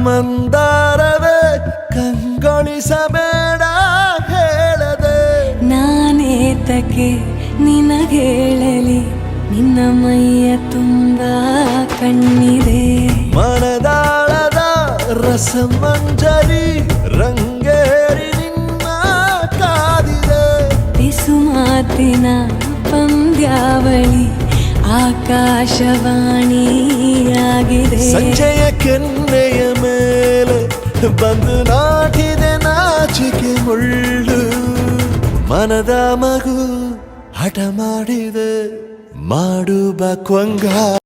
ಮಂದಾರವೇ ಕಂಗೊಳಿಸಬೇಡ ಹೇಳದೆ ನಾನೇತಕ್ಕೆ ನಿನಗೇಳಲಿ ನಿನ್ನ ಮೈಯ ತುಂಬ ಕಣ್ಣಿದೆ ಮನದಾಳದ ರಸಮಂಜರಿ ರಂಗೇರಿ ನಿನ್ನ ಕಾದಿದೆ ಬಿಸು ಮಾತಿನ ಪಂದ್ಯಾವಳಿ ಆಕಾಶವಾಣಿಯಾಗಿದೆ ಸಂಜೆಯ ಕೆನ್ನೆಯ ಮೇಲೆ ಬಂದು ನಾಟಿದೆ ನಾಚಿಕೆ ಮುಳ್ಳು ಮನದ ಮಗು ಹಠ ಮಾಡಿದೆ ಮಾಡುವ ಕೊಂಗ